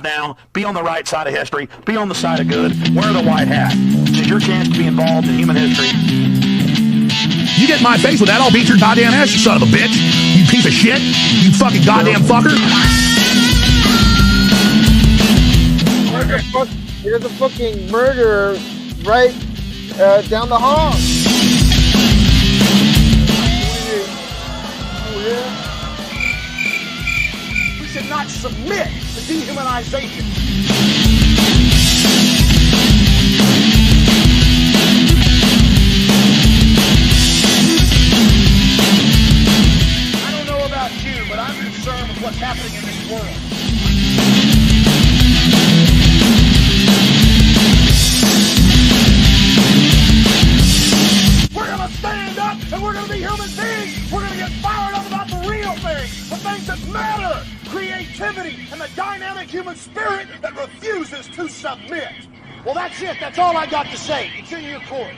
down, be on the right side of history, be on the side of good, wear the white hat. This is your chance to be involved in human history. You get in my face with that, I'll beat your goddamn ass, you son of a bitch. You piece of shit. You fucking goddamn fucker. There's a fucking murderer right down the hall. We should not submit to dehumanization. I don't know about you, but I'm concerned with what's happening in this world. We're going to stand up and we're going to be human beings. We're going to get fired up about the real things, the things that matter. Creativity and the dynamic human spirit that refuses to submit. Well, that's it. That's all I got to say. It's in your court.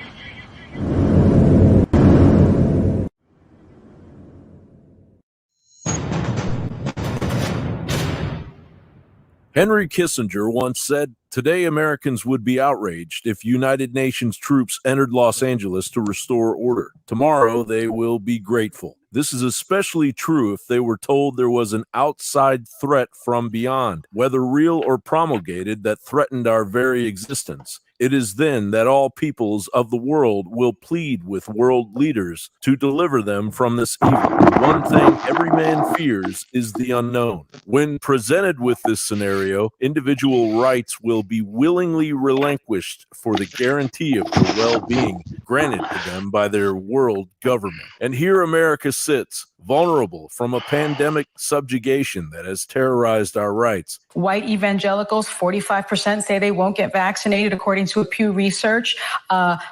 Henry Kissinger once said, "Today Americans would be outraged if United Nations troops entered Los Angeles to restore order. Tomorrow they will be grateful." This is especially true if they were told there was an outside threat from beyond, whether real or promulgated, that threatened our very existence. It is then that all peoples of the world will plead with world leaders to deliver them from this evil. One thing every man fears is the unknown. When presented with this scenario, individual rights will be willingly relinquished for the guarantee of their well-being granted to them by their world government. And here America sits, vulnerable from a pandemic subjugation that has terrorized our rights. White evangelicals, 45% say they won't get vaccinated, according to a Pew Research.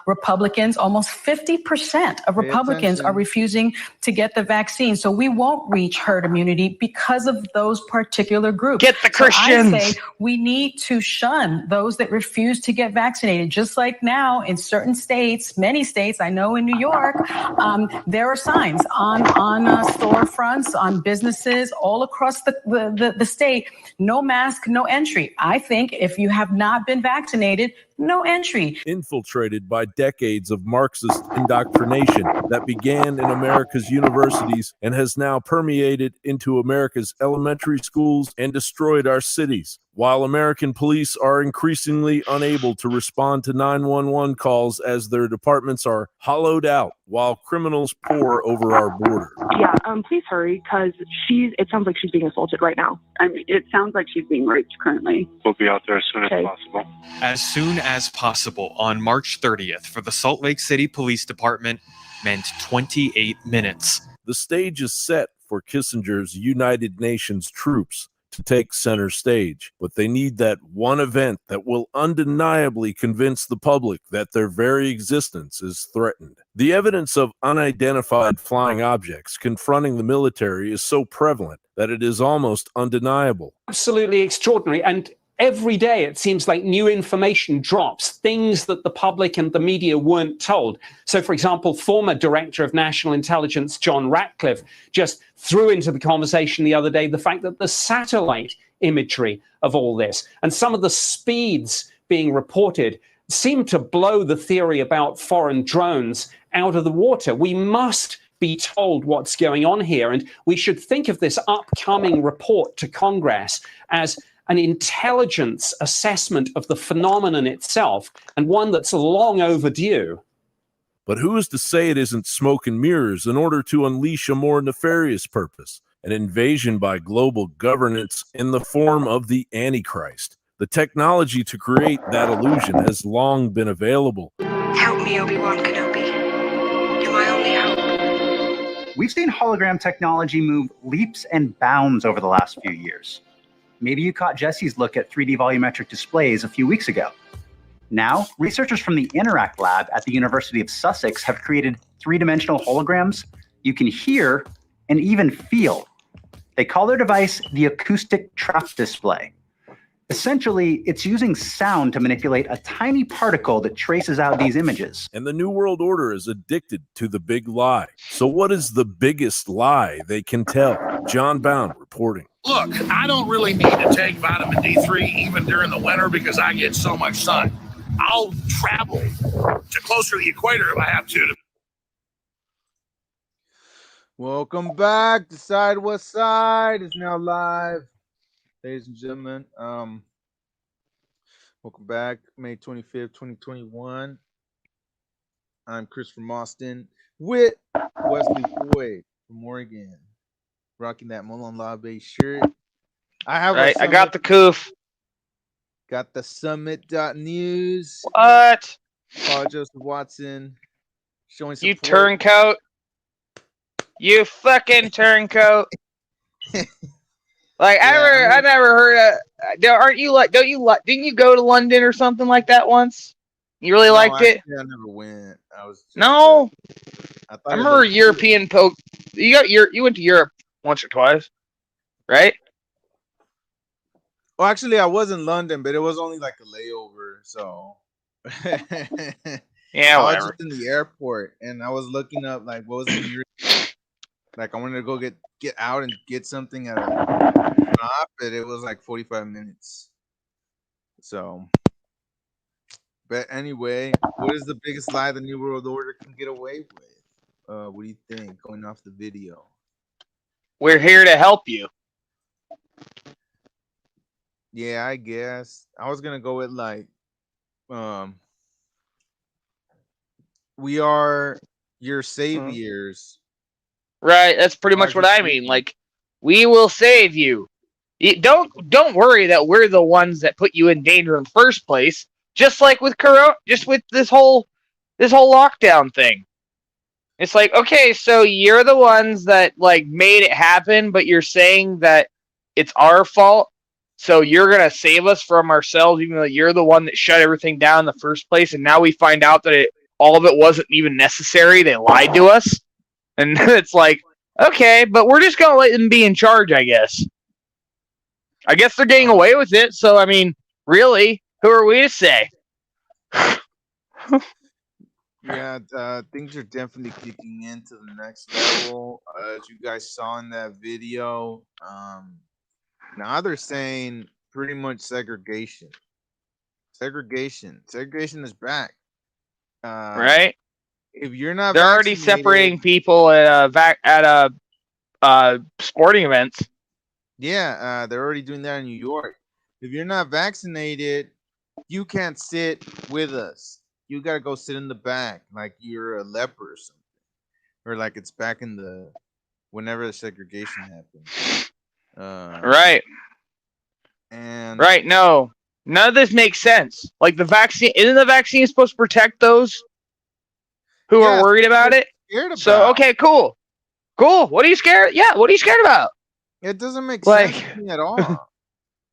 Republicans, almost 50% of Republicans are refusing to get the vaccine. So we won't reach herd immunity because of those particular groups. Get the Christians. So I say we need to shun those that refuse to get vaccinated. Just like now in certain states, many states, I know in New York, there are signs on storefronts, on businesses all across the state, no mask, no entry. I think if you have not been vaccinated, no entry. Infiltrated by decades of Marxist indoctrination that began in America's universities and has now permeated into America's elementary schools and destroyed our cities. While American police are increasingly unable to respond to 911 calls as their departments are hollowed out while criminals pour over our border. Yeah, please hurry, because it sounds like she's being assaulted right now. I mean, it sounds like she's being raped currently. We'll be out there as soon as possible. As soon as possible on March 30th for the Salt Lake City Police Department meant 28 minutes. The stage is set for Kissinger's United Nations troops to take center stage, but they need that one event that will undeniably convince the public that their very existence is threatened. The evidence of unidentified flying objects confronting the military is so prevalent that it is almost undeniable. Absolutely extraordinary. And every day it seems like new information drops, things that the public and the media weren't told. So, for example, former Director of National Intelligence John Ratcliffe just threw into the conversation the other day the fact that the satellite imagery of all this and some of the speeds being reported seem to blow the theory about foreign drones out of the water. We must be told what's going on here, and we should think of this upcoming report to Congress as an intelligence assessment of the phenomenon itself, and one that's long overdue. But who is to say it isn't smoke and mirrors in order to unleash a more nefarious purpose, an invasion by global governance in the form of the Antichrist? The technology to create that illusion has long been available. Help me, Obi-Wan Kenobi. You're my only hope. We've seen hologram technology move leaps and bounds over the last few years. Maybe you caught Jesse's look at 3D volumetric displays a few weeks ago. Now, researchers from the Interact Lab at the University of Sussex have created three-dimensional holograms you can hear and even feel. They call their device the acoustic trap display. Essentially, it's using sound to manipulate a tiny particle that traces out these images. And the New World Order is addicted to the big lie. So what is the biggest lie they can tell? John Bound reporting. Look, I don't really need to take vitamin D3 even during the winter because I get so much sun. I'll travel to closer to the equator if I have to. Welcome back. The Side West Side is now live, ladies and gentlemen. Welcome back, May 25th, 2021. I'm Chris from Austin with Wesley Boyd from Oregon, rocking that Molon Labe shirt. I have right. I got the coof. Got the summit.news. What? Paul Joseph Watson showing support. You turncoat. You fucking turncoat. Like I never heard of. Aren't you like? Don't you like? Didn't you go to London or something like that once? You really liked it? I never went. I was just, no. I remember European poke. You went to Europe once or twice, right? Well, actually, I was in London, but it was only like a layover. So yeah, I whatever. was just in the airport, and I was looking up like what was the nearest. Like I wanted to go get out and get something at a shop, but it was like 45 minutes. So, but anyway, what is the biggest lie the New World Order can get away with? What do you think? Going off the video, we're here to help you. Yeah, I guess I was gonna go with like, we are your saviors. Right, that's pretty much what I mean. Like, we will save you. Don't worry that we're the ones that put you in danger in the first place. Just like with Corona, just with this whole lockdown thing. It's like, okay, so you're the ones that like made it happen, but you're saying that it's our fault. So you're gonna save us from ourselves, even though you're the one that shut everything down in the first place. And now we find out that all of it wasn't even necessary. They lied to us. And it's like, okay, but we're just going to let them be in charge, I guess. I guess they're getting away with it. So, I mean, really, who are we to say? Yeah, things are definitely kicking into the next level. As you guys saw in that video, now they're saying pretty much segregation. Segregation is back. Right? If you're not, they're already separating people at sporting events. Yeah, they're already doing that in New York. If you're not vaccinated, you can't sit with us. You gotta go sit in the back, like you're a leper or something, or like it's back in the whenever the segregation happened. Right. And right. No, none of this makes sense. Like the vaccine, isn't the vaccine supposed to protect those who are worried about it? So okay, cool. What are you scared? Yeah, what are you scared about? It doesn't make sense to me at all.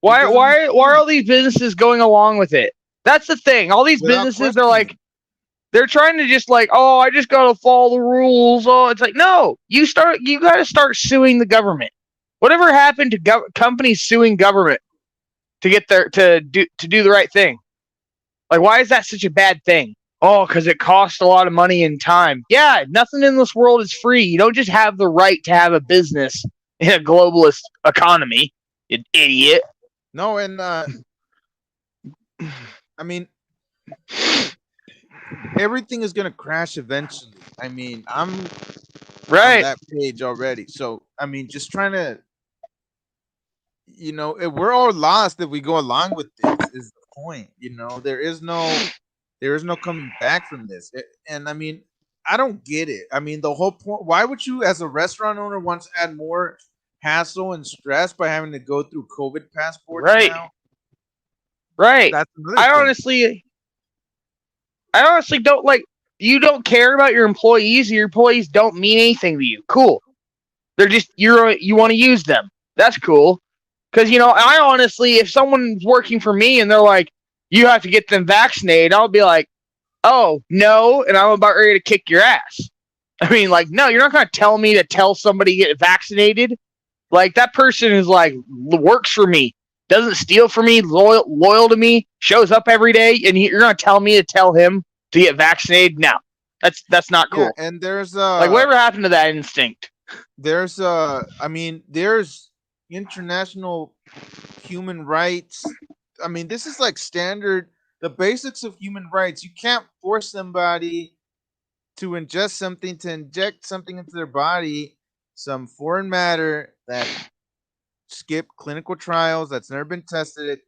Why are all these businesses going along with it? That's the thing. All these businesses are like, they're trying to just like, oh, I just gotta follow the rules. Oh, it's like, no, you gotta start suing the government. Whatever happened to companies suing government to get to do the right thing? Like, why is that such a bad thing? Oh, because it costs a lot of money and time. Yeah, nothing in this world is free. You don't just have the right to have a business in a globalist economy, you idiot. No, and I mean, everything is gonna crash eventually. I mean, I'm on that page already. So I mean, just trying to, we're all lost if we go along with this. Is the point? There is no coming back from this. And I mean, I don't get it. I mean, the whole point. Why would you, as a restaurant owner, want to add more hassle and stress by having to go through COVID passports now? Right. I honestly don't like. You don't care about your employees. Your employees don't mean anything to you. Cool. They're just you want to use them. That's cool. Because I honestly, if someone's working for me and they're like, you have to get them vaccinated, I'll be like, oh no, and I'm about ready to kick your ass. I mean, like, no, you're not gonna tell me to tell somebody to get vaccinated. Like, that person is like, works for me, doesn't steal from me, loyal to me, shows up every day, and you're gonna tell me to tell him to get vaccinated? No, that's not cool. Yeah, and there's like, whatever happened to that instinct? There's international human rights. I mean, this is like standard, the basics of human rights. You can't force somebody to ingest something, to inject something into their body, some foreign matter that skipped clinical trials, that's never been tested.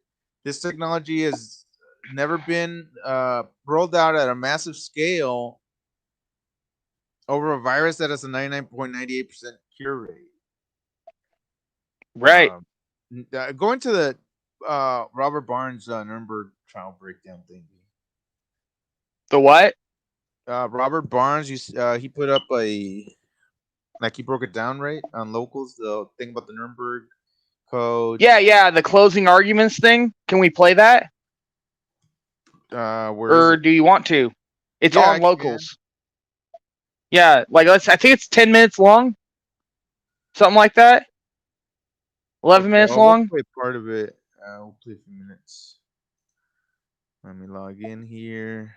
This technology has never been rolled out at a massive scale over a virus that has a 99.98% cure rate. Right. Going to the Robert Barnes Nuremberg trial breakdown thing. The what? Robert Barnes, he put up he broke it down right on Locals, the thing about the Nuremberg Code. Yeah, the closing arguments thing. Can we play that? Or do you want to? It's on Locals. Yeah, like I think it's 10 minutes long. Something like that. 11 minutes long. We'll play part of it. We'll play a few minutes. Let me log in here.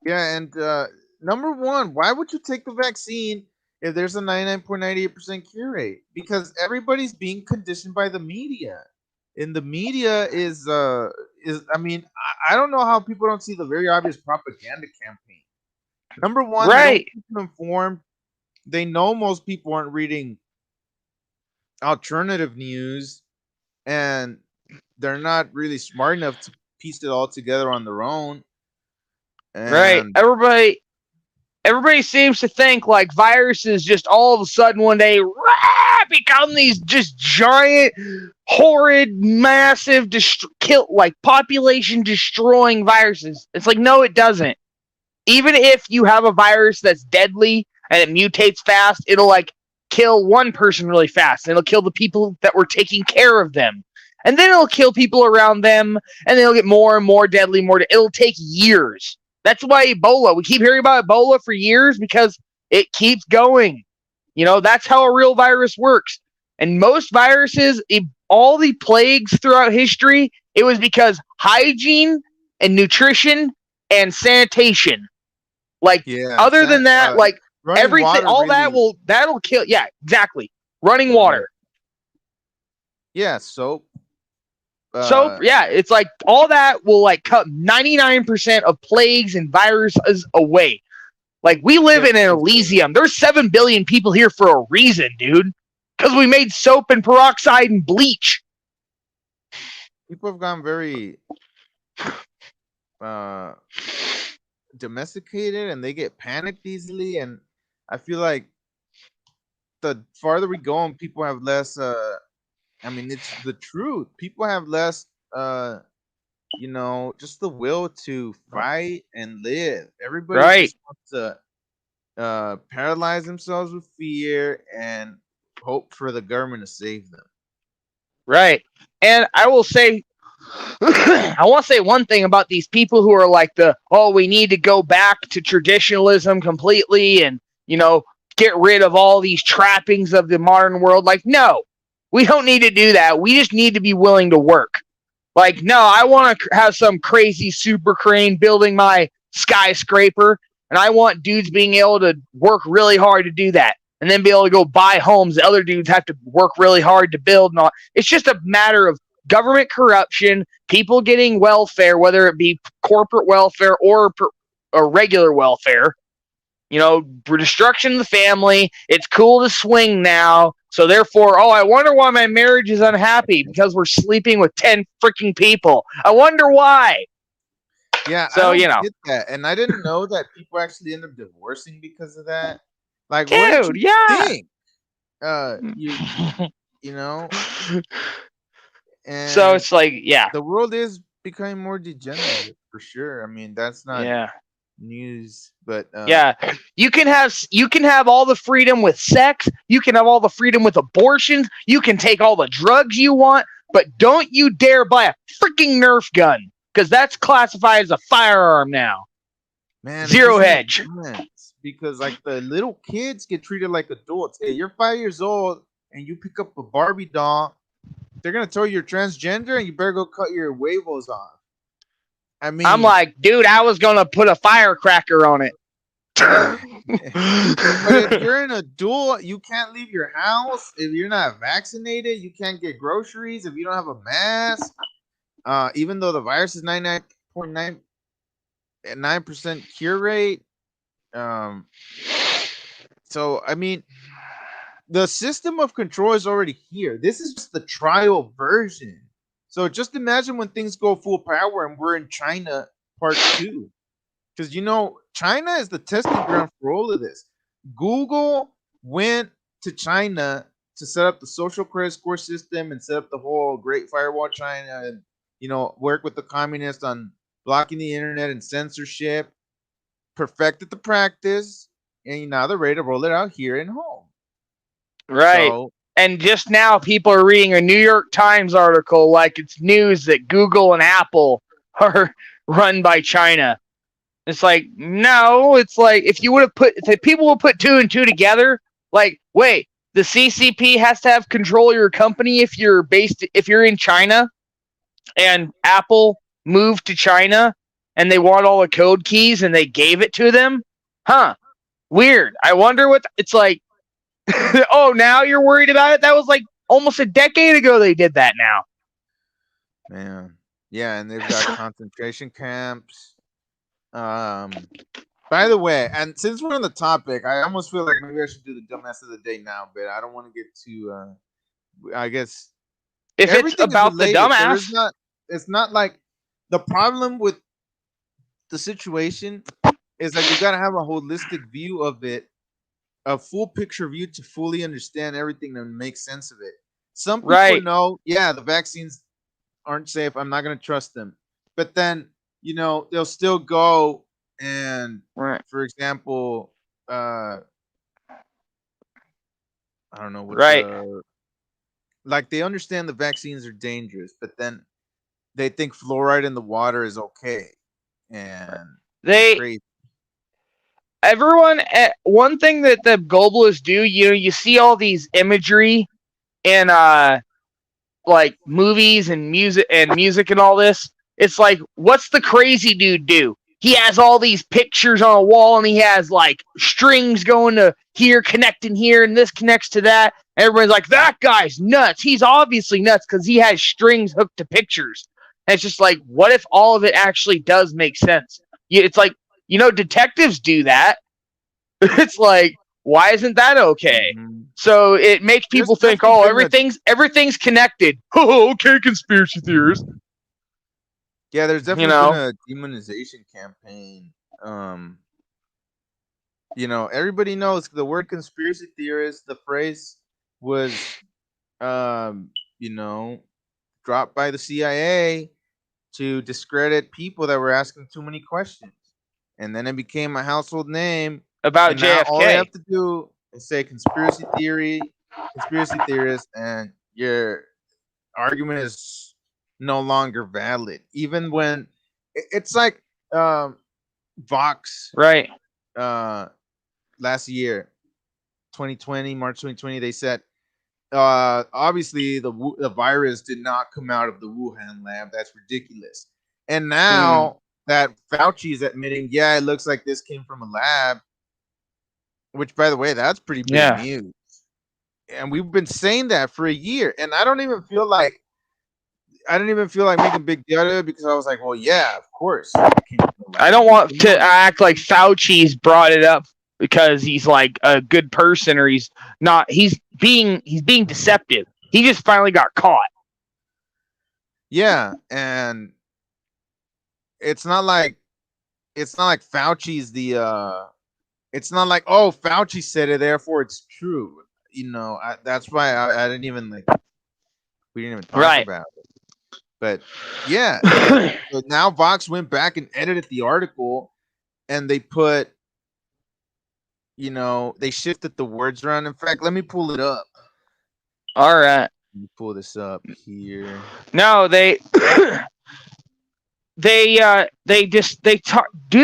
Yeah, and number one, why would you take the vaccine if there's a 99.98% cure rate? Because everybody's being conditioned by the media. And the media is I mean, I don't know how people don't see the very obvious propaganda campaign. Number one, they don't keep them informed. They know most people aren't reading alternative news, and they're not really smart enough to piece it all together on their own. And everybody seems to think like viruses just all of a sudden one day become these just giant, horrid, massive, population destroying viruses. It's like, no, it doesn't. Even if you have a virus that's deadly and it mutates fast, it'll like kill one person really fast, and it'll kill the people that were taking care of them, and then it'll kill people around them, and then it'll get more and more deadly. It'll take years. That's why Ebola. We keep hearing about Ebola for years because it keeps going. You know, that's how a real virus works. And most viruses, all the plagues throughout history, it was because hygiene and nutrition and sanitation. Like, other than that, like everything, all really, that'll kill. Yeah, exactly. Running water. Yeah, soap. Yeah, it's like all that will like cut 99% of plagues and viruses away. Like, we live in an Elysium. There's 7 billion people here for a reason, dude. Because we made soap and peroxide and bleach. People have gone very domesticated, and they get panicked easily. And I feel like the farther we go, and people have less. I mean, it's the truth. People have less. Just the will to fight and live. Everybody just wants to paralyze themselves with fear and hope for the government to save them. Right. And I will say, I want to say one thing about these people who are like we need to go back to traditionalism completely and, get rid of all these trappings of the modern world. Like, no, we don't need to do that. We just need to be willing to work. Like, no, I want to have some crazy super crane building my skyscraper, and I want dudes being able to work really hard to do that, and then be able to go buy homes that other dudes have to work really hard to build. And all. It's just a matter of government corruption, people getting welfare, whether it be corporate welfare or regular welfare. Destruction of the family. It's cool to swing now. So therefore, I wonder why my marriage is unhappy because we're sleeping with 10 freaking people. I wonder why. Yeah, so I don't get that, and I didn't know that people actually end up divorcing because of that. Like, dude, what did you think? And so it's like, the world is becoming more degenerate for sure. I mean, that's not news, but you can have all the freedom with sex, you can have all the freedom with abortions, you can take all the drugs you want, but don't you dare buy a freaking Nerf gun, because that's classified as a firearm now. Man, zero hedge. Because like the little kids get treated like adults. Hey, you're 5 years old and you pick up a Barbie doll, they're gonna tell you you're transgender and you better go cut your huevos off. I mean, I'm like, dude, I was gonna put a firecracker on it. But if you're in a duel, you can't leave your house. If you're not vaccinated, you can't get groceries. If you don't have a mask, even though the virus is 99.9% cure rate. So I mean, the system of control is already here. This is just the trial version. So just imagine when things go full power and we're in China part 2. Because China is the testing ground for all of this. Google went to China to set up the social credit score system and set up the whole Great Firewall China and work with the communists on blocking the internet and censorship. Perfected the practice, and now they're ready to roll it out here in home. Right. So, and just now people are reading a New York Times article like it's news that Google and Apple are run by China. It's like, no, it's like if people would put 2 and 2 together, like, wait, the CCP has to have control of your company if you're in China, and Apple moved to China and they want all the code keys and they gave it to them? Huh. Weird. I wonder what it's like. Oh, now you're worried about it? That was like almost a decade ago they did that now. Man. Yeah, and they've got concentration camps. By the way, and since we're on the topic, I almost feel like maybe I should do the dumbass of the day now, but I don't want to get too I guess if it's about the dumbass, it's not like the problem with the situation is that you gotta have a holistic view of it, a full picture view to fully understand everything and make sense of it. Some people know, the vaccines aren't safe. I'm not gonna trust them. But then, they'll still go and, for example, I don't know what like they understand the vaccines are dangerous, but then they think fluoride in the water is okay. And one thing that the globalists do, you see all these imagery in like movies and music and all this. It's like, what's the crazy dude do? He has all these pictures on a wall and he has like strings going to here, connecting here, and this connects to that. Everybody's like, that guy's nuts. He's obviously nuts because he has strings hooked to pictures. And it's just like, what if all of it actually does make sense? It's like, detectives do that. It's like, why isn't that okay? Mm-hmm. So it makes people think, oh, everything's connected. Oh, okay, conspiracy theorists. Yeah, there's definitely been a demonization campaign. Everybody knows the word conspiracy theorist. The phrase was, dropped by the CIA to discredit people that were asking too many questions, and then it became a household name about JFK. Now all they have to do is say conspiracy theorist, and your argument is no longer valid. Even when it's like Vox, right? Last year, 2020, March 2020, they said obviously the virus did not come out of the Wuhan lab. That's ridiculous. And now that Fauci is admitting, it looks like this came from a lab. Which, by the way, that's pretty big news. And we've been saying that for a year, and I don't even feel like making a big deal out of it because I was like, well, yeah, of course. I don't want to act like Fauci's brought it up because he's like a good person, or he's not. He's being deceptive. He just finally got caught. Yeah, and it's not like Fauci's the. It's not like, oh, Fauci said it, therefore it's true. That's why I didn't even we didn't even talk about it. But yeah, so now Vox went back and edited the article, and they put, they shifted the words around. In fact, let me pull it up. All right, let me pull this up here. No, they do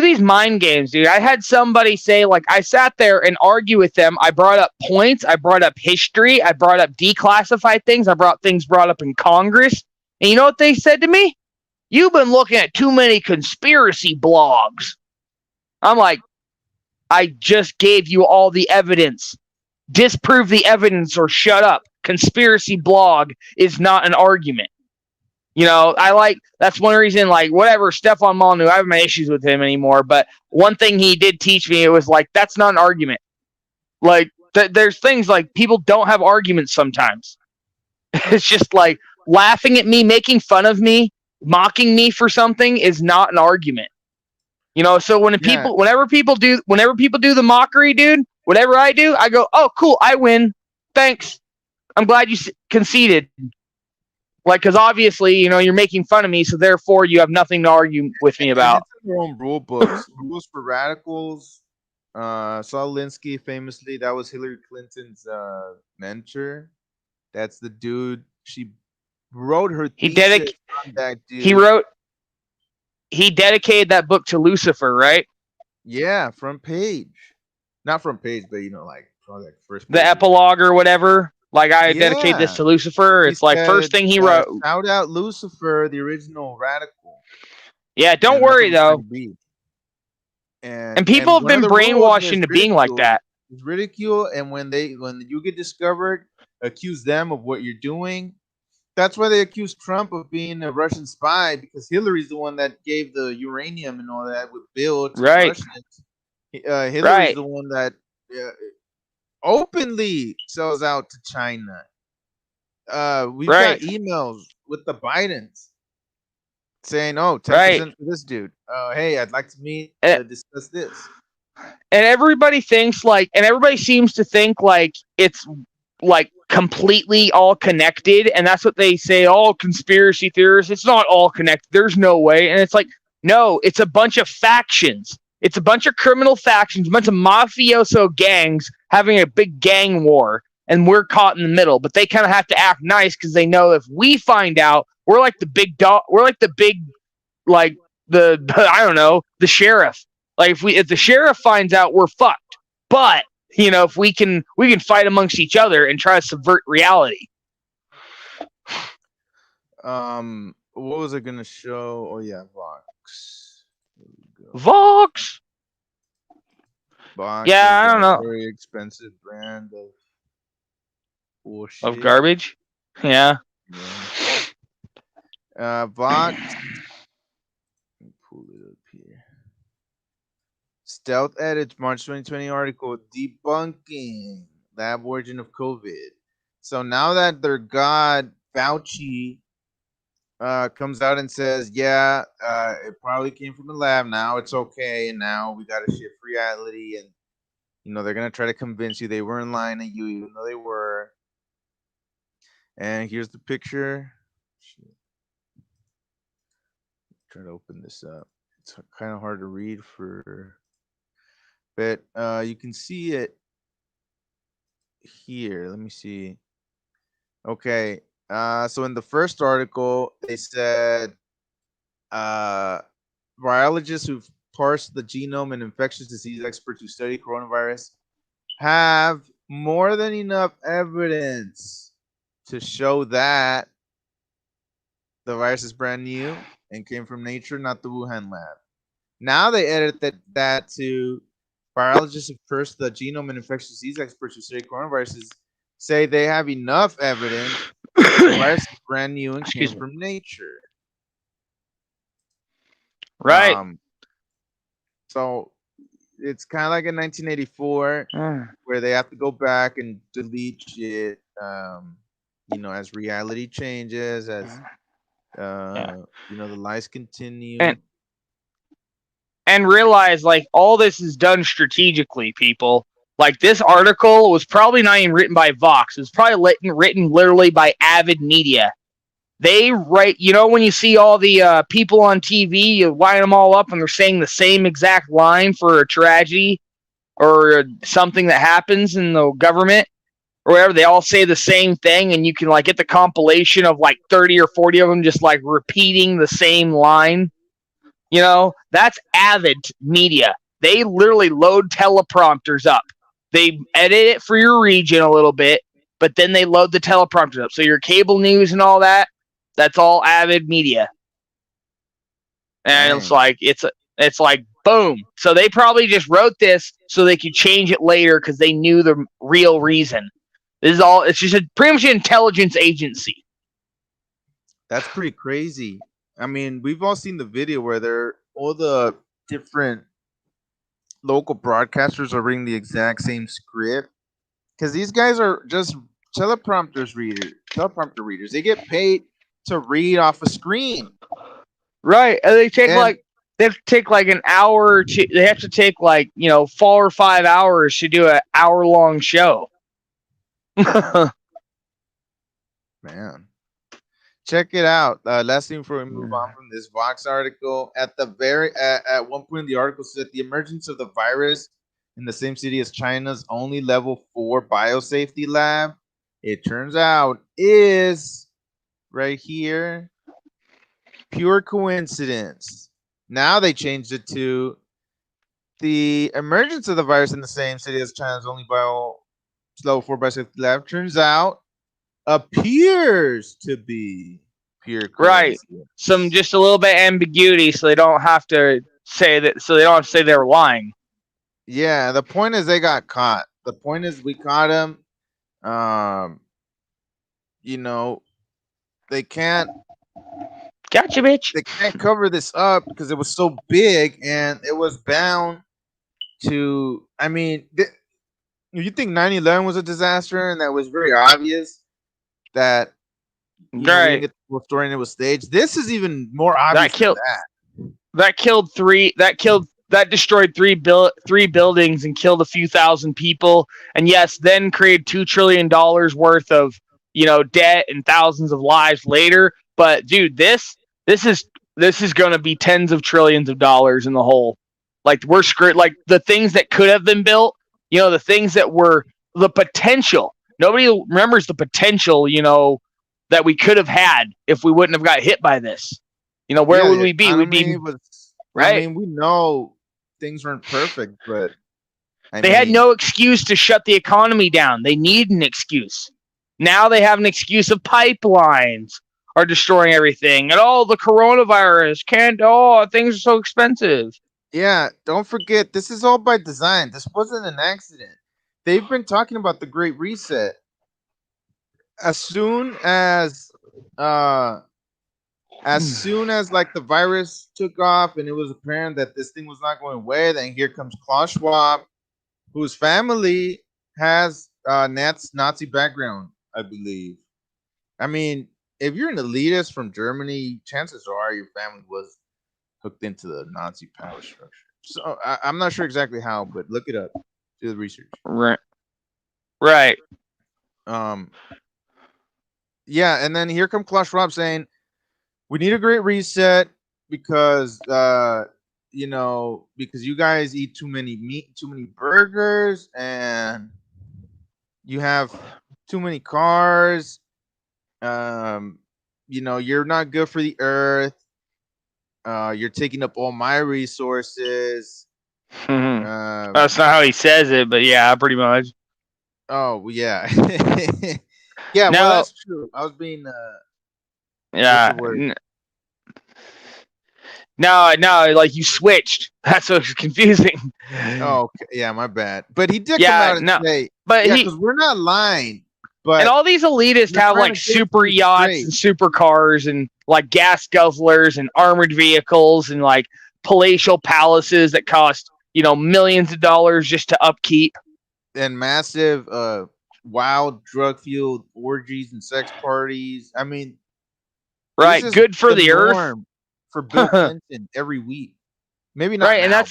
these mind games, dude. I had somebody say, like, I sat there and argue with them. I brought up points. I brought up history. I brought up declassified things. I brought things brought up in Congress. And you know what they said to me? You've been looking at too many conspiracy blogs. I'm like, I just gave you all the evidence. Disprove the evidence or shut up. Conspiracy blog is not an argument. You know, that's one reason, like, whatever, Stefan Molyneux, I have my issues with him anymore, but one thing he did teach me, it was like, that's not an argument. Like, there's things like people don't have arguments sometimes. It's just like laughing at me, making fun of me, mocking me for something is not an argument. You know, so whenever people do the mockery, dude, whatever I do, I go, oh, cool, I win. Thanks. I'm glad you conceded. Like, because obviously, you know, you're making fun of me, so therefore you have nothing to argue with me about. It's in their own rule books. Rules for radicals. Saul Alinsky, famously, that was Hillary Clinton's mentor. That's the dude. She wrote her thesis on that dude. He dedicated that book to Lucifer, right? Yeah, front page. Not front page, but you know, like probably like first page. The epilogue or whatever. Like, I dedicate this to Lucifer. It's like first thing he wrote. Shout out Lucifer, the original radical. Yeah, don't worry though. And people have been brainwashed into being like that. It's ridicule, and when you get discovered, accuse them of what you're doing. That's why they accuse Trump of being a Russian spy, because Hillary's the one that gave the uranium and all that with Bill to Russians. Hillary's the one that openly sells out to China. We've got emails with the Bidens saying, "Oh, 10% for this dude. Hey, I'd like to meet, discuss this." And everybody thinks everybody seems to think like it's like completely all connected, and that's what they say. All conspiracy theorists, it's not all connected. There's no way. And it's like, no, it's a bunch of factions. It's a bunch of criminal factions, a bunch of mafioso gangs having a big gang war, and we're caught in the middle. But they kind of have to act nice because they know if we find out, we're like the big dog. We're like the big, like the I don't know, the sheriff. Like if the sheriff finds out, we're fucked. But you know, if we can fight amongst each other and try to subvert reality. What was I gonna show? Oh yeah, Vox. Vox. Yeah, I don't know. Very expensive brand of bullshit. Of garbage. Yeah. Vox. Let me pull it up here. Stealth Edits, March 2020 article debunking lab origin of COVID. So now that their god Fauci comes out and says, yeah, it probably came from the lab. Now it's okay, and now we got to shift reality, and you know they're gonna try to convince you they weren't lying at you, even though they were. And here's the picture. Try to open this up. It's kind of hard to read but you can see it here. Let me see. Okay. So in the first article, they said virologists who've parsed the genome and infectious disease experts who study coronavirus have more than enough evidence to show that the virus is brand new and came from nature, not the Wuhan lab. Now they edited that to virologists who parsed the genome and infectious disease experts who study coronaviruses say they have enough evidence the virus is brand new and came from nature. Right. So it's kind of like in 1984 where they have to go back and delete shit, you know, as reality changes, as you know, the lies continue. And realize, like, all this is done strategically, people. Like, this article was probably not even written by Vox. It was probably written literally by Avid Media. They write, you know, when you see all the people on TV, you line them all up and they're saying the same exact line for a tragedy or something that happens in the government or whatever. They all say the same thing, and you can, like, get the compilation of, like, 30 or 40 of them just, like, repeating the same line. You know, that's Avid Media. They literally load teleprompters up. They edit it for your region a little bit, but then they load the teleprompters up. So your cable news and all that, that's all Avid Media. And it's like Boom. So they probably just wrote this so they could change it later because they knew the real reason. This is all. It's just pretty much an intelligence agency. That's pretty crazy. I mean, we've all seen the video where all the different local broadcasters are reading the exact same script because these guys are just teleprompter readers. They get paid to read off a screen. Right, and they take like an hour. They have to take 4 or 5 hours to do an hour-long show. Man, check it out. Last thing before we move on from this Vox article, at one point in the article said the emergence of the virus in the same city as China's only level 4 biosafety lab, it turns out, is right here. Pure coincidence. Now they changed it to the emergence of the virus in the same city as China's only level 4 biosafety lab turns out appears to be pure coincidence. Right. Just a little bit ambiguity so they don't have to say that, so they don't have to say they were lying. Yeah, the point is they got caught. The point is we caught them. They can't. Gotcha, bitch. They can't cover this up because it was so big and it was bound to. I mean, you think 9/11 was a disaster and that was very obvious that we didn't get the full story and it was staged. This is even more obvious. That destroyed three buildings and killed a few thousand people, and yes, then created $2 trillion worth of debt and thousands of lives later. But dude, this is going to be tens of trillions of dollars in the hole. Like, we're screwed. Like, the things that could have been built, the things that were the potential. Nobody remembers the potential, that we could have had if we wouldn't have got hit by this. Where would we be? We'd be right. I mean, we know things weren't perfect, but they had no excuse to shut the economy down. They need an excuse. Now they have an excuse of pipelines are destroying everything, and the coronavirus things are so expensive. Yeah, don't forget, this is all by design. This wasn't an accident. They've been talking about the Great Reset. As soon as like the virus took off and it was apparent that this thing was not going away, then here comes Klaus Schwab, whose family has Nazi background, I believe. I mean, if you're an elitist from Germany, chances are your family was hooked into the Nazi power structure. So I'm not sure exactly how, but look it up. Do the research. Right. Yeah, and then here comes Klaus Schwab saying, we need a great reset because because you guys eat too many burgers, and you have too many cars. You're not good for the earth. You're taking up all my resources. That's not how he says it, but yeah, pretty much. Oh yeah. Yeah, well, that's true. I was being No, like you switched. That's what's confusing. Oh, okay. Yeah, my bad. But he did come out and say, because we're not lying. But and all these elitists have like super yachts and super cars and like gas guzzlers and armored vehicles and like palatial palaces that cost millions of dollars just to upkeep, and massive wild drug-fueled orgies and sex parties. I mean, right? Good for the earth. For Bill Clinton every week, maybe not. Right, now,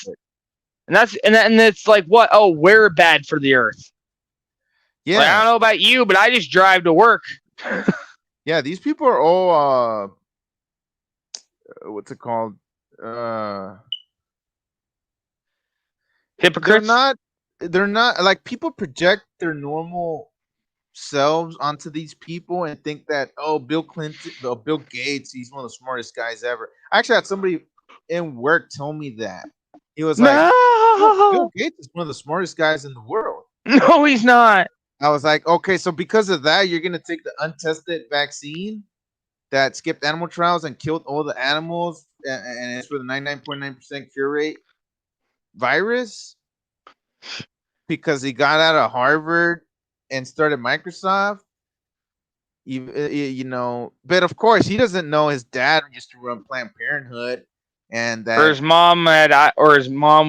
and it's like what? Oh, we're bad for the earth. Yeah, like, I don't know about you, but I just drive to work. Yeah, these people are all what's it called? Hypocrites. They're not like, people project their normal selves onto these people and think that, Bill Clinton, Bill Gates, he's one of the smartest guys ever. I actually had somebody in work tell me that. He was like, Bill Gates is one of the smartest guys in the world. No, he's not. I was like, okay, so because of that, you're gonna take the untested vaccine that skipped animal trials and killed all the animals, and it's with a 99.9% cure rate. virus because he got out of Harvard and started Microsoft. You know, but of course he doesn't know his dad used to run Planned Parenthood, and that Or his mom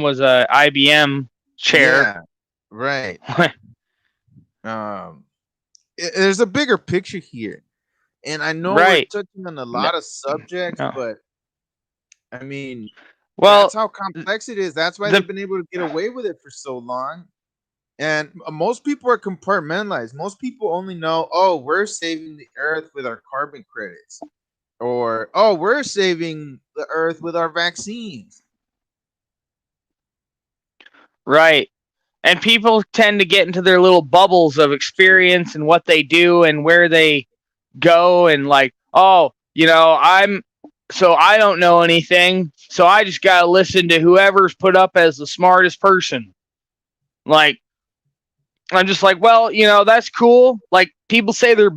was a IBM chair. Yeah, right. There's a bigger picture here, and I know Right. we're touching on a lot of subjects, No. but I mean, Well, that's how complex it is. That's why they've been able to get away with it for so long. And most people are compartmentalized. Most people only know, oh, we're saving the earth with our carbon credits, or oh, we're saving the earth with our vaccines. Right. And people tend to get into their little bubbles of experience and what they do and where they go, and like, oh, you know, I don't know anything, so I just gotta listen to whoever's put up as the smartest person. Like, I'm just like, well, you know, that's cool. Like, people say they're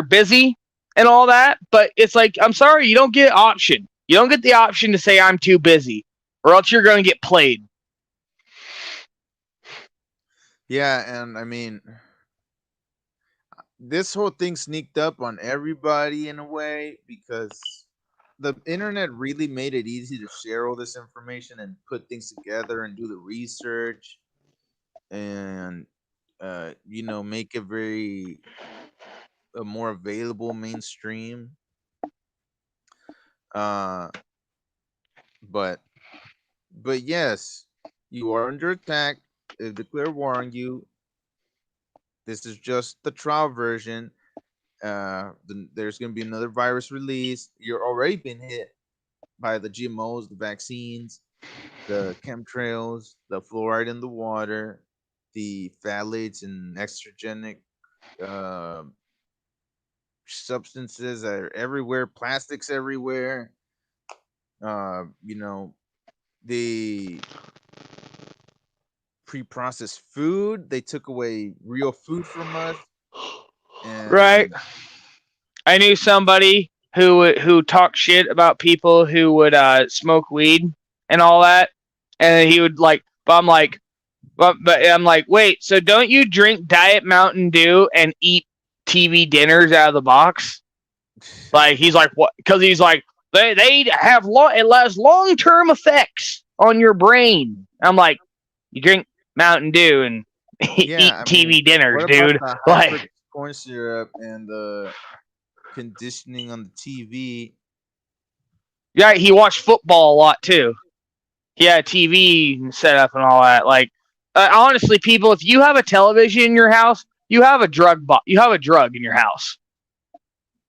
busy and all that, but it's like, I'm sorry, you don't get option. You don't get the option to say I'm too busy, or else you're going to get played. Yeah, and I mean, this whole thing sneaked up on everybody in a way because the internet really made it easy to share all this information and put things together and do the research and you know, make it very more available mainstream. But yes, you are under attack. Declare war on you. This is just the trial version. There's going to be another virus release. You're already been hit by the GMOs, the vaccines, the chemtrails, the fluoride in the water, the phthalates and extrogenic substances that are everywhere, plastics everywhere. You know, the pre-processed food. They took away real food from us. And Right. I knew somebody who talked shit about people who would smoke weed and all that, and he would like. But I'm like, but I'm like, wait. So don't you drink Diet Mountain Dew and eat TV dinners out of the box? Like, he's like, what? Because he's like, they have it has long-term effects on your brain. I'm like, you drink Mountain Dew and eat TV dinners, dude. Like, corn syrup and the conditioning on the TV. Yeah, he watched football a lot too. He had a TV set up and all that. Like, honestly, people, if you have a television in your house, you have a drug. You have a drug in your house.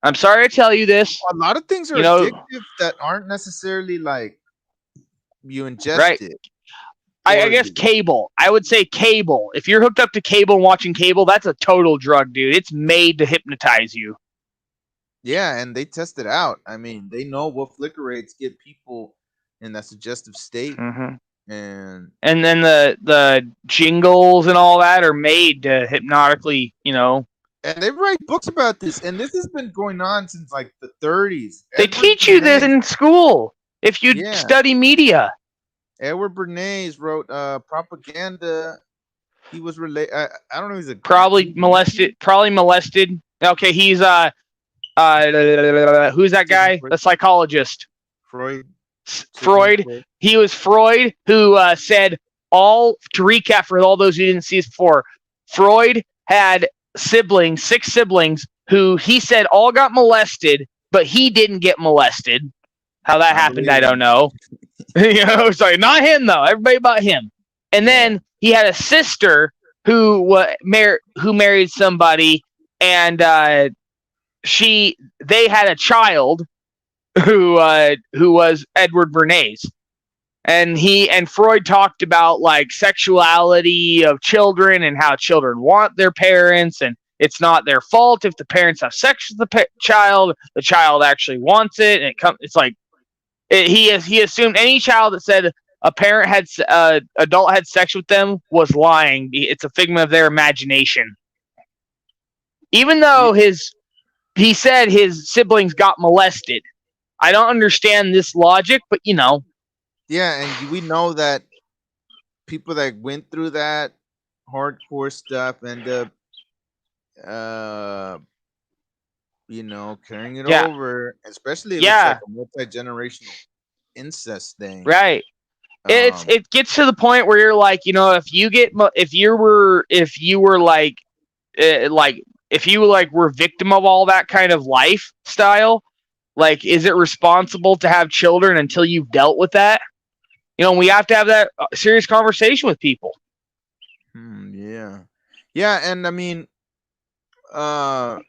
I'm sorry to tell you this. A lot of things are addictive that aren't necessarily like you ingest it. I guess cable. I would say cable. If you're hooked up to cable and watching cable, that's a total drug, dude. It's made to hypnotize you. Yeah, and they test it out. I mean, they know what flicker rates get people in that suggestive state. Mm-hmm. And then the jingles and all that are made to hypnotically, you know. And they write books about this, and this has been going on since like the 30s. They teach you this in school if you study media. Edward Bernays wrote Propaganda. He was related. I don't know. He's probably molested. Okay, he's who's that guy? The psychologist. Freud. He was Freud who said to recap for all those who didn't see this before. Freud had 6 siblings who he said all got molested, but he didn't get molested. How that happened, I don't know. You know, sorry, not him though. Everybody but him. And then he had a sister who married somebody, and they had a child who was Edward Bernays. And Freud talked about like sexuality of children and how children want their parents, and it's not their fault if the parents have sex with the child actually wants it, and it's like he assumed any child that said a parent had adult had sex with them was lying. It's a figment of their imagination. Even though he said his siblings got molested. I don't understand this logic, but you know. Yeah, and we know that people that went through that hardcore stuff end up carrying it Yeah. over, especially if it's like Yeah. a multi-generational incest thing. Right. It gets to the point where you're like, if you were like if you were victim of all that kind of lifestyle, like, is it responsible to have children until you've dealt with that? We have to have that serious conversation with people. Yeah. Yeah, and I mean, I'm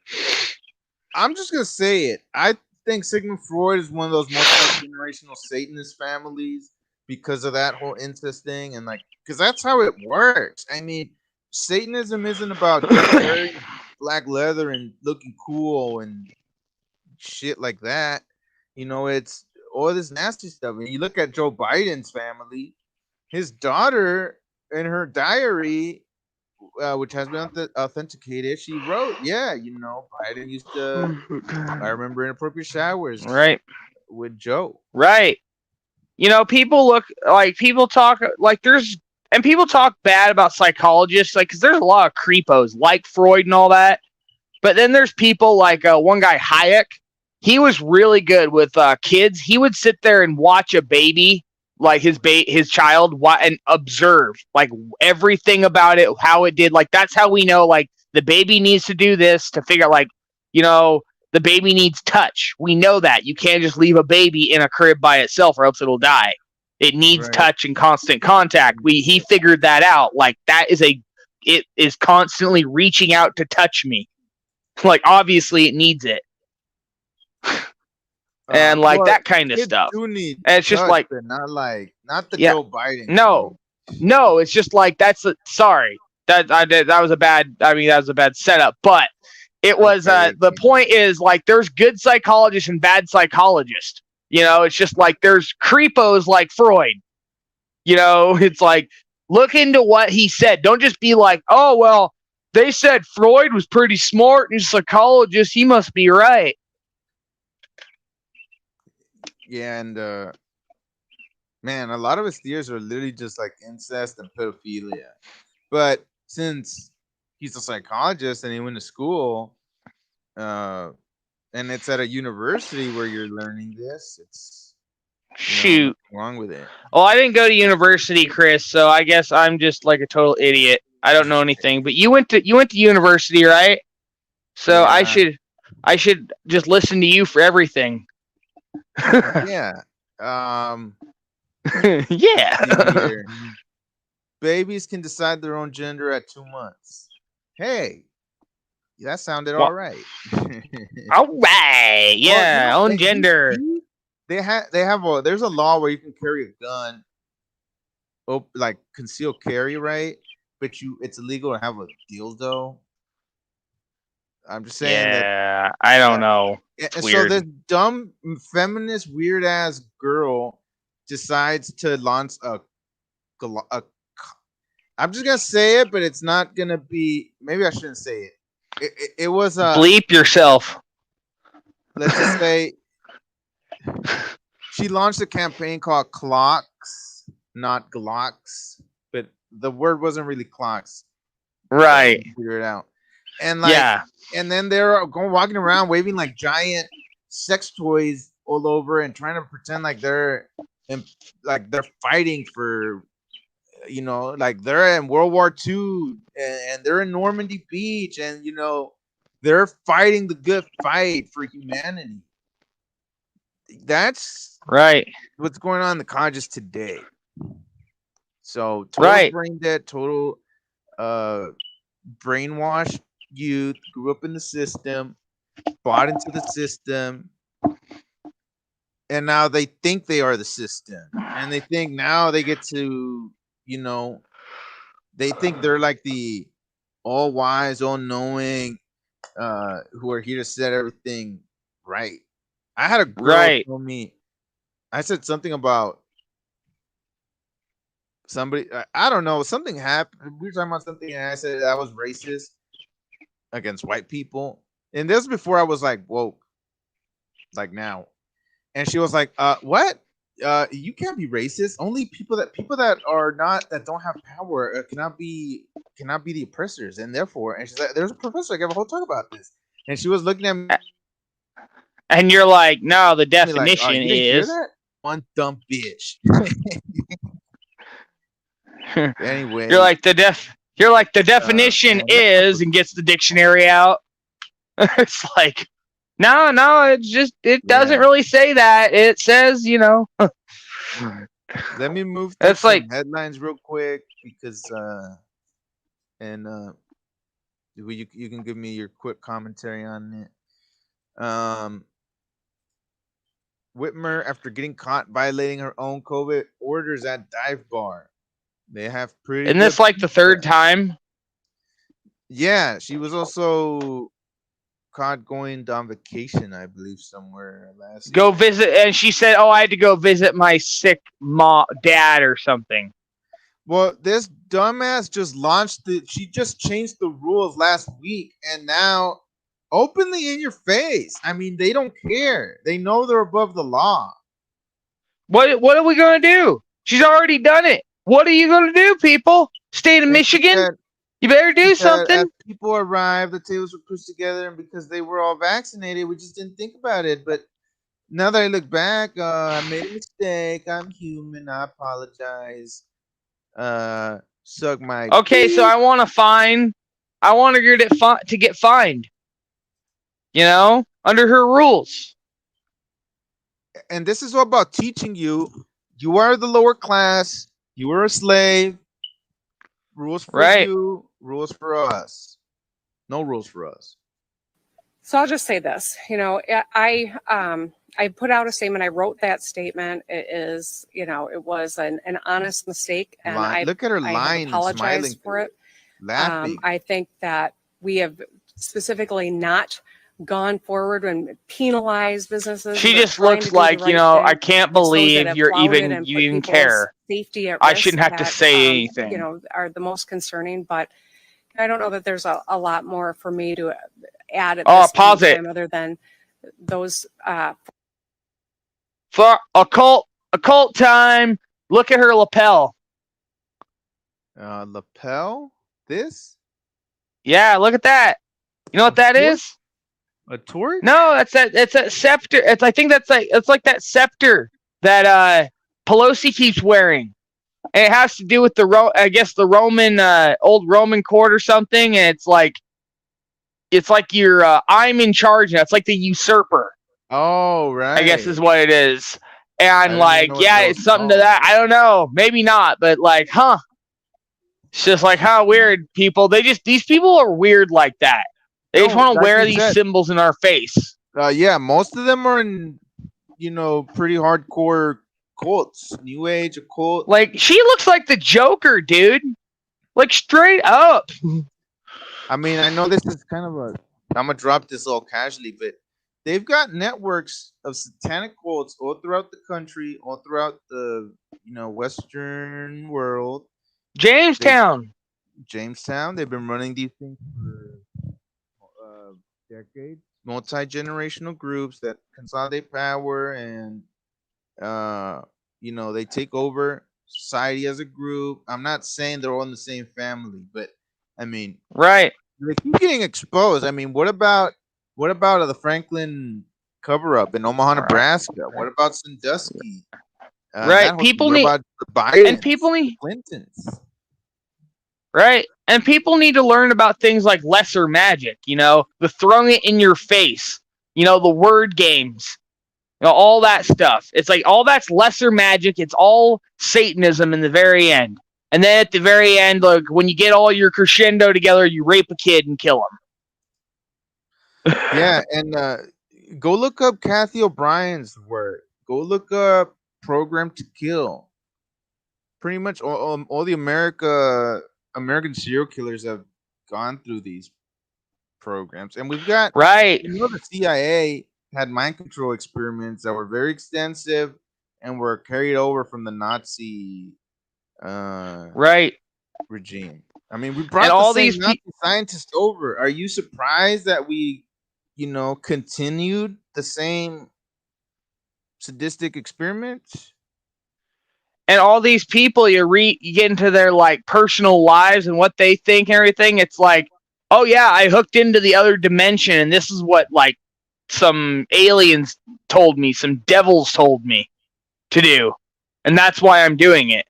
just gonna say it. I think Sigmund Freud is one of those multi-generational Satanist families because of that whole incest thing, and because that's how it works. I mean, Satanism isn't about just wearing black leather and looking cool and shit like that. It's all this nasty stuff. And you look at Joe Biden's family, his daughter in her diary, which has been authenticated, she wrote, "Yeah, Biden used to. I remember inappropriate showers, right, with Joe." Right. People talk people talk bad about psychologists, because there's a lot of creepos like Freud and all that. But then there's people like one guy, Hayek. He was really good with kids. He would sit there and watch a baby, like his child, and observe everything about it, how it did. That's how we know the baby needs to do this to figure out the baby needs touch. We know that you can't just leave a baby in a crib by itself or else it'll die. It needs touch and constant contact. He figured that out. It is constantly reaching out to touch me. Obviously it needs it. And that kind of stuff. Do need and it's just touch, but not the Joe Biden. No, it's just sorry. That was a bad setup, but it was the point is there's good psychologists and bad psychologists. It's just there's creepos like Freud. It's look into what he said. Don't just be like, oh well, they said Freud was pretty smart and he's a psychologist, he must be right. Yeah, and man, a lot of his theories are literally just incest and pedophilia. But since he's a psychologist and he went to school, and it's at a university where you're learning this, it's shoot wrong with it. Well, I didn't go to university, Chris, so I guess I'm just a total idiot. I don't know anything. But you went to university, right? So yeah. I should just listen to you for everything. Yeah. Yeah. Babies can decide their own gender at 2 months. Hey, that sounded all right. All right. Yeah, own gender. There's a law where you can carry a gun, concealed carry, right? But it's illegal to have a dildo. I'm just saying that. Yeah, I don't know. And so this dumb feminist weird ass girl decides to launch a. I'm just gonna say it, but it's not gonna be. Maybe I shouldn't say it. It was a bleep yourself. Let's just say she launched a campaign called Clocks, not Glocks, but the word wasn't really clocks. Right. Figure it out. And yeah. And then they're walking around waving giant sex toys all over and trying to pretend they're fighting for, they're in World War II and they're in Normandy Beach and they're fighting the good fight for humanity. That's right. What's going on in the colleges today. So total brain dead, total brainwashed youth, grew up in the system, bought into the system, and now they think they are the system, and they think now they get to, they think they're the all wise, all knowing, who are here to set everything right. I had a girl tell me, I said something about somebody, I don't know, something happened. We were talking about something, and I said I was racist against white people, and this was before I was woke, now. And she was like, what? you can't be racist. Only people that are not that don't have power cannot be the oppressors, and therefore, and she's like, there's a professor. I gave a whole talk about this, and she was looking at me And you're like, no, the like, definition you didn't hear is. that? One dumb bitch. Anyway, You're like the definition man, is, and gets the dictionary out. It's like, no, it doesn't really say that. It says, let me move to It's some like, headlines real quick because you can give me your quick commentary on it. Whitmer, after getting caught violating her own COVID orders at dive bar. They have pretty isn't good this like the third time? Yeah, she was also caught going on vacation, I believe, somewhere last Go year. visit, and she said, "Oh, I had to go visit my sick dad or something." Well, this dumbass just launched she just changed the rules last week, and now openly in your face. I mean, they don't care. They know they're above the law. What are we gonna do? She's already done it. What are you gonna do, people? State of Michigan? You better do something. As people arrived, the tables were pushed together, and because they were all vaccinated, we just didn't think about it. But now that I look back, I made a mistake. I'm human. I apologize. Suck my. Okay, so I want her to get fined. Under her rules. And this is all about teaching you. You are the lower class. You are a slave. Rules for you. Rules for us. No rules for us. So I'll just say this. I put out a statement. I wrote that statement. It was an honest mistake, and I look at her lying, apologize for it. Laughing. I think that we have specifically not gone forward and penalized businesses. She just looks like, I can't believe you even care. Safety at I risk shouldn't have to say anything. Are the most concerning, but I don't know that there's a lot more for me to add at Oh, this pause it. time other than those. For occult time, look at her lapel. Lapel? This? Yeah, look at that. You know what that is? A torch? No, it's that scepter. I think it's like that scepter that Pelosi keeps wearing. And it has to do with the Roman old Roman court or something, and it's like you're I'm in charge now. It's like the usurper. Oh, right. I guess is what it is. And it's something to that. I don't know. Maybe not, but it's just like, how weird people. These people are weird like that. They just want to wear these symbols in our face. Yeah, most of them are in, pretty hardcore cults, New Age occult. Like, she looks like the Joker, dude. Like, straight up. I mean, I know this is kind of I'm gonna drop this all casually, but they've got networks of satanic cults all throughout the country, all throughout the Western world. Jamestown. They've been running these things for decades. Multi-generational groups that consolidate power, and they take over society as a group. I'm not saying they're all in the same family, but I mean, right? They keep getting exposed. I mean, what about the Franklin cover-up in Omaha, Nebraska? What about Sandusky? Right. People need about the Bidens, and people need Clintons. Right. And people need to learn about things like lesser magic, the throwing it in your face, the word games, all that stuff. It's like all that's lesser magic. It's all Satanism in the very end. And then at the very end, like when you get all your crescendo together, you rape a kid and kill him. Yeah, and go look up Kathy O'Brien's work. Go look up Program to Kill. Pretty much all the American serial killers have gone through these programs, and we've got the CIA had mind control experiments that were very extensive and were carried over from the Nazi regime. I mean, we brought all these Nazi scientists over. Are you surprised that we continued the same sadistic experiments? and all these people you get into their like personal lives and what they think and everything. It's like, oh yeah, I hooked into the other dimension, and this is what like some aliens told me, some devils told me to do, and that's why I'm doing it.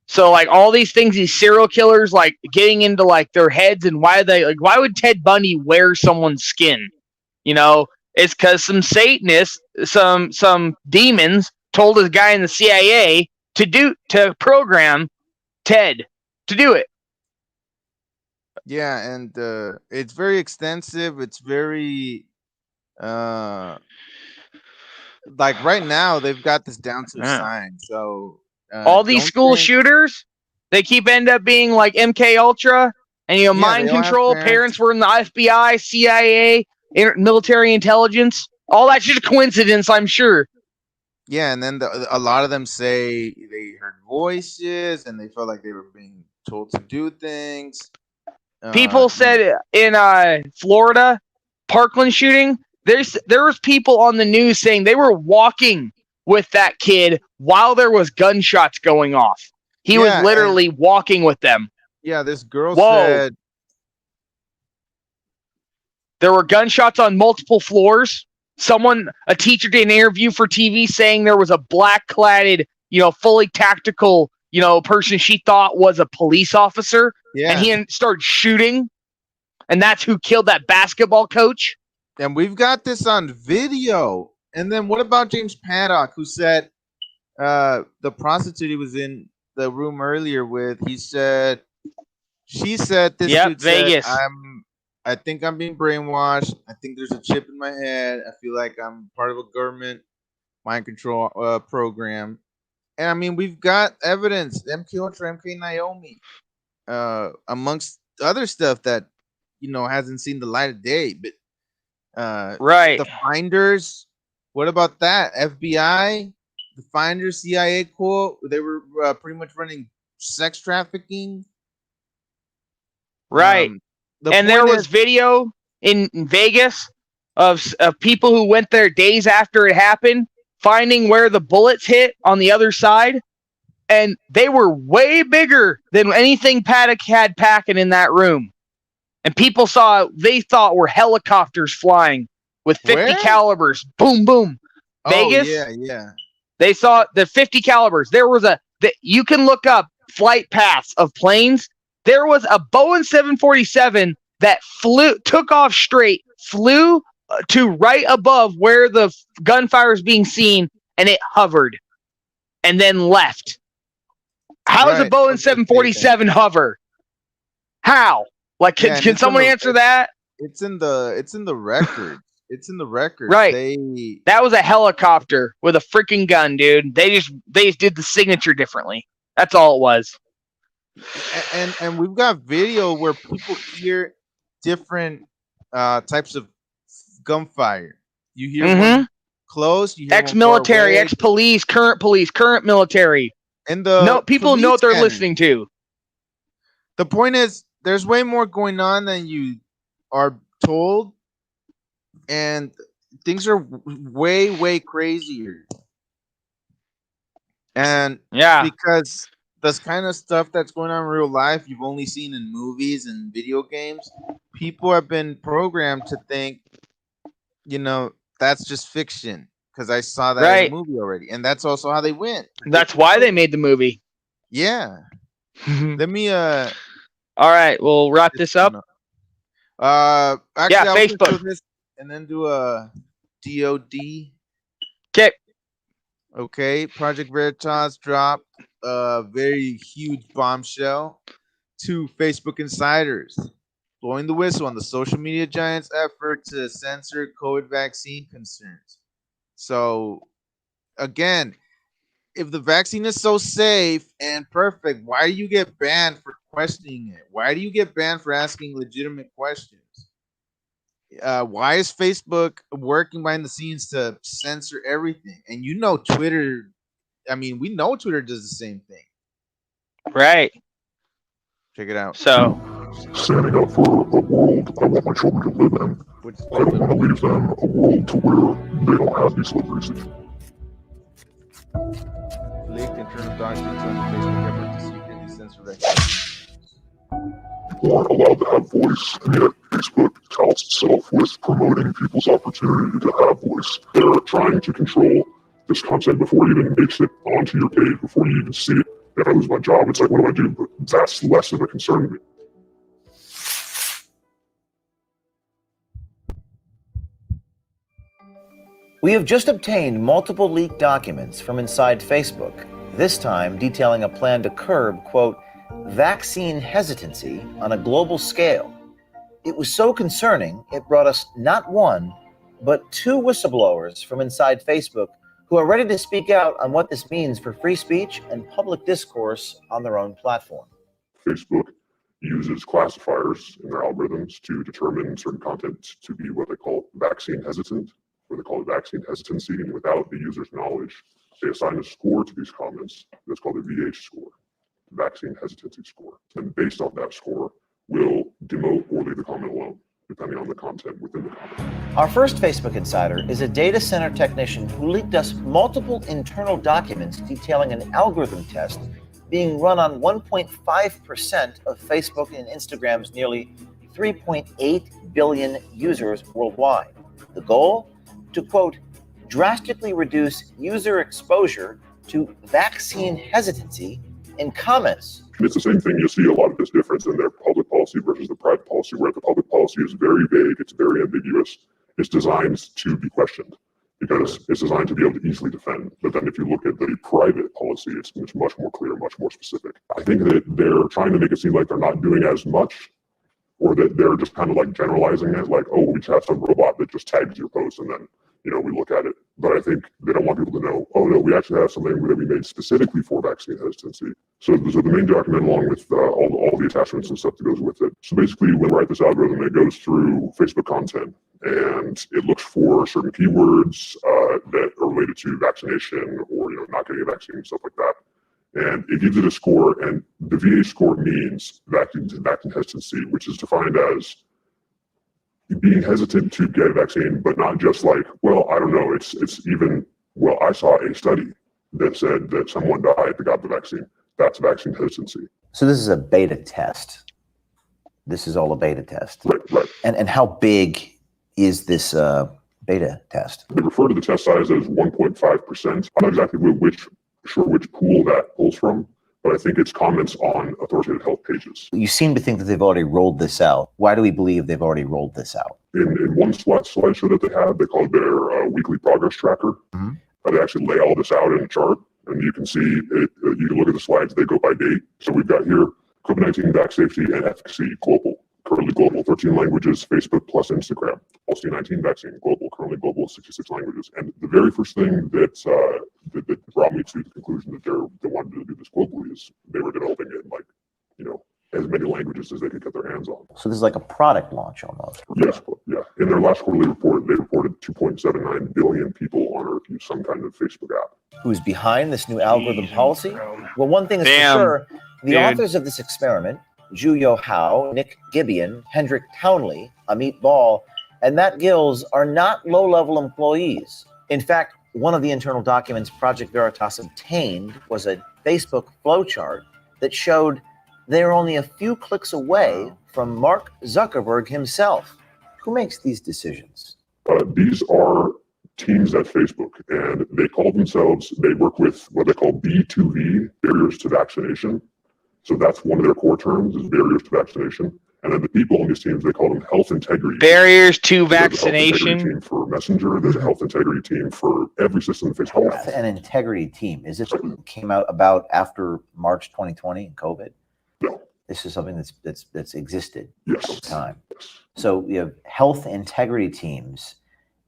So like all these things, these serial killers like getting into like their heads, and why would Ted Bundy wear someone's skin? You know, it's because some Satanists, some demons told this guy in the CIA to program Ted to do it. Yeah, and it's very extensive. It's very like right now they've got this down to a science. So all these school shooters, they end up being like MK Ultra, and mind control. Parents were in the FBI, CIA, military intelligence. All that's just a coincidence, I'm sure. Yeah, and then a lot of them say they heard voices and they felt like they were being told to do things. People said in Florida, Parkland shooting, there was people on the news saying they were walking with that kid while there was gunshots going off. He was literally walking with them. Yeah, this girl said there were gunshots on multiple floors. A teacher did an interview for TV saying there was a black-cladded, fully tactical, person she thought was a police officer. Yeah. And he started shooting. And that's who killed that basketball coach. And we've got this on video. And then what about James Paddock, who said the prostitute he was in the room earlier with, she said this dude Vegas. Said, I think I'm being brainwashed. I think there's a chip in my head. I feel like I'm part of a government mind control program. And I mean, we've got evidence, MK Ultra, MK Naomi, amongst other stuff that, hasn't seen the light of day. But the Finders, what about that? FBI, the Finders, CIA quote, they were pretty much running sex trafficking. Right. And there was video in Vegas of people who went there days after it happened, finding where the bullets hit on the other side, and they were way bigger than anything Paddock had packing in that room. And people they thought were helicopters flying with 50 calibers. Boom, boom. Vegas? Yeah. They saw the 50 calibers. There was you can look up flight paths of planes. There was a Boeing 747 that took off straight, flew to right above where the gunfire is being seen, and it hovered and then left. How does a Boeing 747 hover? How? Like, can someone answer that? It's in the record. It's in the record. Right. That was a helicopter with a freaking gun, dude. They just did the signature differently. That's all it was. And we've got video where people hear different types of gunfire. You hear one close, you hear ex-military, ex-police, current military. And people know what they're listening to. The point is, there's way more going on than you are told, and things are way, way crazier. And because this kind of stuff that's going on in real life, you've only seen in movies and video games. People have been programmed to think, that's just fiction because I saw that in the movie already. And that's also how they went. That's why they made the movie. Yeah. Let me all right, we'll wrap this up. Actually, I'll Facebook. Do this and then do a DOD. Okay, Project Veritas dropped a very huge bombshell to Facebook insiders, blowing the whistle on the social media giant's effort to censor COVID vaccine concerns. So, again, if the vaccine is so safe and perfect, why do you get banned for questioning it? Why do you get banned for asking legitimate questions? Why is Facebook working behind the scenes to censor everything? And Twitter, we know Twitter does the same thing. Right. Check it out. So, standing up for a world I want my children to live in. I want to leave them a world to where they don't have these liberties. leaked internal documents on the Facebook effort to secretly censor vaccines. People aren't allowed to have voice, and yet Facebook touts itself with promoting people's opportunity to have voice. They're trying to control this content before it even makes it onto your page, before you even see it. If I lose my job, it's like, what do I do? But that's less of a concern to me. We have just obtained multiple leaked documents from inside Facebook, this time detailing a plan to curb, quote, vaccine hesitancy on a global scale. It was so concerning, it brought us not one, but two whistleblowers from inside Facebook who are ready to speak out on what this means for free speech and public discourse on their own platform. Facebook uses classifiers in their algorithms to determine certain content to be what they call vaccine hesitant, or they call it vaccine hesitancy, and without the user's knowledge, they assign a score to these comments that's called a VH score, vaccine hesitancy score. And based on that score, will demote or leave the comment alone, depending on the content within the comment. Our first Facebook insider is a data center technician who leaked us multiple internal documents detailing an algorithm test being run on 1.5% of Facebook and Instagram's nearly 3.8 billion users worldwide. The goal? To, quote, drastically reduce user exposure to vaccine hesitancy in comments. It's the same thing. You see a lot of this difference in their public policy versus the private policy, where the public policy is very vague, it's very ambiguous. It's designed to be questioned because it's designed to be able to easily defend. But then if you look at the private policy, it's much more clear, much more specific. I think that they're trying to make it seem like they're not doing as much, or that they're just kind of like generalizing it, like, oh, we just have some robot that just tags your post and then, we look at it. But I think they don't want people to know, oh no, we actually have something that we made specifically for vaccine hesitancy. So the main document, along with all the attachments and stuff that goes with it. So basically, when we write this algorithm, it goes through Facebook content and it looks for certain keywords that are related to vaccination or not getting a vaccine, stuff like that. And it gives it a score, and the VA score means vaccine hesitancy, which is defined as being hesitant to get a vaccine, but not just like, well, I don't know. It's even, well, I saw a study that said that someone died that got the vaccine. That's vaccine hesitancy. So this is a beta test. This is all a beta test. Right. And how big is this beta test? They refer to the test size as 1.5%. I'm not exactly which pool that pulls from, but I think it's comments on authoritative health pages. You seem to think that they've already rolled this out. Why do we believe they've already rolled this out? In one slideshow that they have, they call it their weekly progress tracker. Mm-hmm. They actually lay all this out in a chart, and you can see it. You can look at the slides, they go by date. So we've got here COVID-19 vac safety and efficacy global. Currently global, 13 languages, Facebook plus Instagram. Also 19 vaccine, global, currently global, 66 languages. And the very first thing that brought me to the conclusion that they wanted to do this globally is they were developing it in as many languages as they could get their hands on. So this is like a product launch almost. Yeah. In their last quarterly report, they reported 2.79 billion people on Earth use some kind of Facebook app. Who's behind this new algorithm policy? Well, one thing is for sure, the authors of this experiment, Juyo Hao, Nick Gibeon, Hendrik Townley, Amit Ball, and Matt Gills are not low-level employees. In fact, one of the internal documents Project Veritas obtained was a Facebook flowchart that showed they're only a few clicks away from Mark Zuckerberg himself. Who makes these decisions? These are teams at Facebook, and they work with what they call B2V, barriers to vaccination. So that's one of their core terms is barriers to vaccination. And then the people on these teams, they call them health integrity. Barriers to vaccination. There's a health integrity team for Messenger. There's a health integrity team for every system in Facebook. Health and integrity team. Is this something that came out about after March 2020 and COVID? No. This is something that's existed yes. over time. Yes. So we have health integrity teams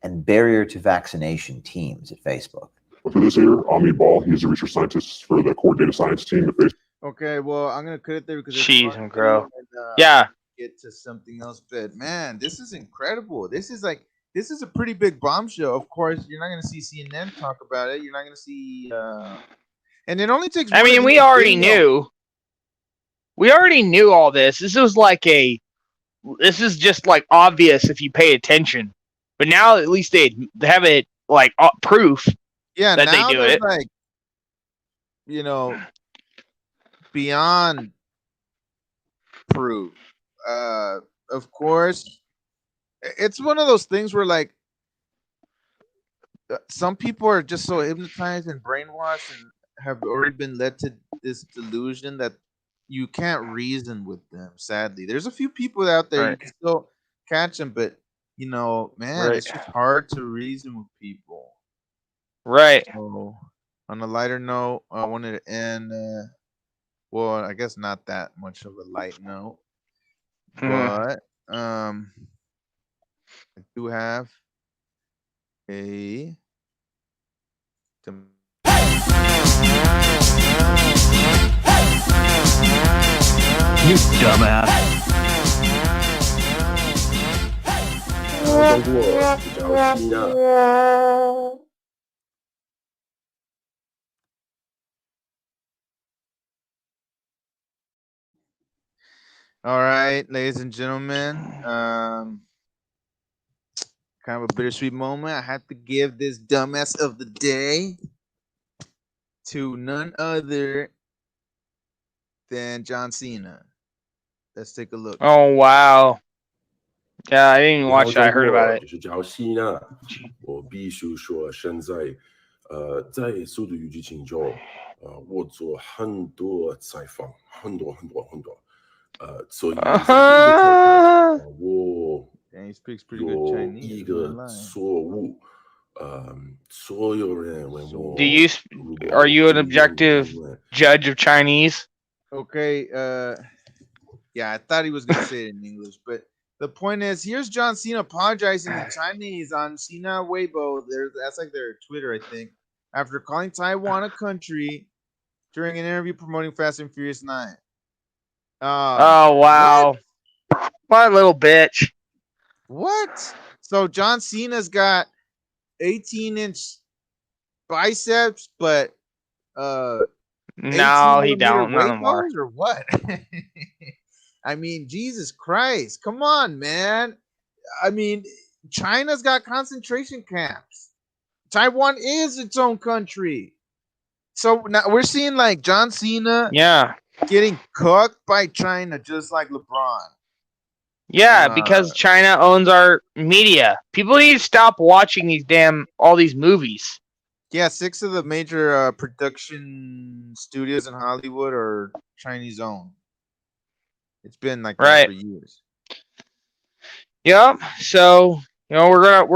and barrier to vaccination teams at Facebook. For this year, Amit Ball, he's a research scientist for the core data science team at Facebook. Okay, well, I'm gonna cut it there because jeez, and grow. Yeah. Get to something else, but man, this is incredible. This is a pretty big bombshell. Of course, you're not gonna see CNN talk about it. You're not gonna see, and it only takes. I mean, we already knew. We already knew all this. This is just like obvious if you pay attention. But now at least they have it like proof. Yeah, that now they do it. you know, beyond proof. Of course, it's one of those things where like some people are just so hypnotized and brainwashed and have already been led to this delusion that you can't reason with them. Sadly, there's a few people out there you can still catch them, but you know, man, it's just hard to reason with people. Right. So, on a lighter note, I wanted to end. Well, I guess not that much of a light note, but I do have a. You dumbass. All right, ladies and gentlemen, kind of a bittersweet moment. I have to give this dumbass of the day to none other than John Cena. Let's take a look. Oh wow. Yeah, I didn't even watch it. I heard about it. 就是叫希娜，我必须说，现在在《速度与激情》中，我做很多采访，很多，所以我有一个错误，所有人问我 Are you an objective judge of Chinese? Okay, yeah, I thought he was gonna say it in English, but the point is, here's John Cena apologizing in Chinese on Cena Weibo. That's like their Twitter, I think, after calling Taiwan a country during an interview promoting Fast and Furious 9. Oh wow, what a little bitch! What? So John Cena's got 18-inch biceps, but no, he don't. Not anymore. Or what? I mean, Jesus Christ. Come on, man. I mean, China's got concentration camps. Taiwan is its own country. So now we're seeing like John Cena getting cooked by China just like LeBron. Yeah, because China owns our media. People need to stop watching all these movies. Yeah, 6 of the major production studios in Hollywood are Chinese owned. It's been like that for years. Yep. So are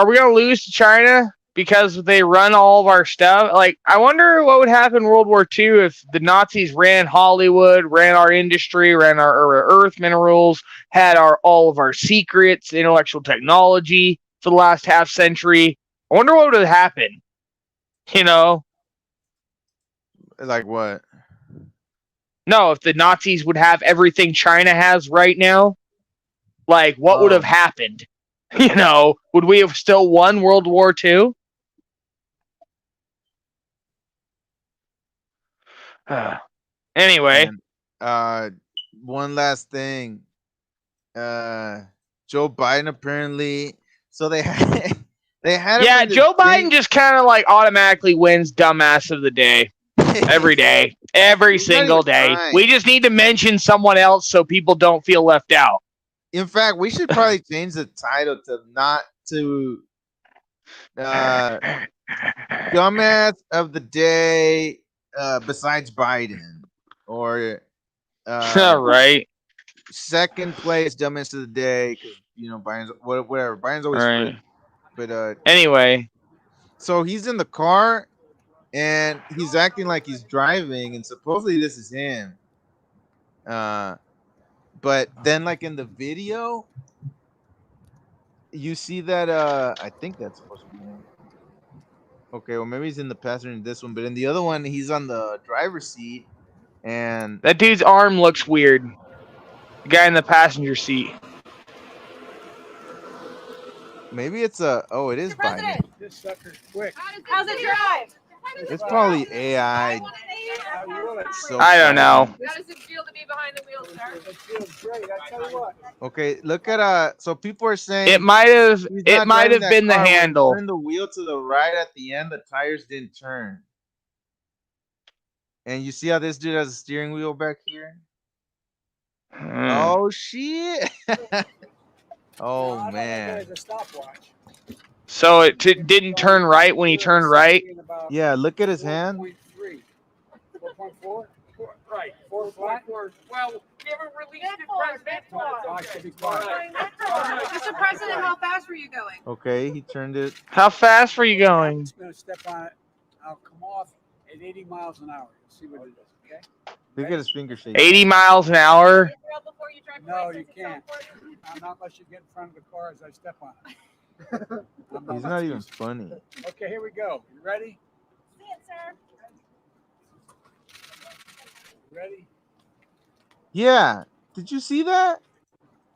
we gonna lose to China because they run all of our stuff? Like, I wonder what would happen in World War II if the Nazis ran Hollywood, ran our industry, ran our earth minerals, had all of our secrets, intellectual technology for the last half century. I wonder what would have happened. Like what? No, if the Nazis would have everything China has right now, like what would have happened? Would we have still won World War II? Anyway. One last thing. Joe Biden apparently. So they had. Yeah, Joe Biden just kind of like automatically wins dumbass of the day. Every day. Every single day. We just need to mention someone else so people don't feel left out. In fact, we should probably change the title to not to dumbass of the day besides Biden. Or right. Second place dumbass of the day because Biden's whatever. Biden's always right. But anyway. So he's in the car and he's acting like he's driving, and supposedly this is him. But then, like in the video, you see that I think that's supposed to be him. Okay, well maybe he's in the passenger in this one, but in the other one, he's on the driver's seat, and that dude's arm looks weird. The guy in the passenger seat. Maybe it's it is Biden. This sucker's quick. How's it drive? It's probably AI. So I don't know. How does it feel to be behind the wheel, sir? It feels great. I tell you what. Okay, look at so people are saying it might have been the handle. Turn the wheel to the right at the end. The tires didn't turn. And you see how this dude has a steering wheel back here? Oh shit! Oh man. So it didn't turn right when he turned right. Yeah, look at his hand. 4.4? Right. 4 flat? Well, we haven't released it, President. Mr. President, how fast were you going? Okay, he turned it. How fast were you going? I'm just going to step on it. I'll come off at 80 miles an hour. See what it does, okay? Look at his finger shaking. 80 miles an hour. No, you can't. Not unless you get in front of the car as I step on it. He's not even funny. Okay, here we go. You ready? See it, sir. Ready? Yeah. Did you see that?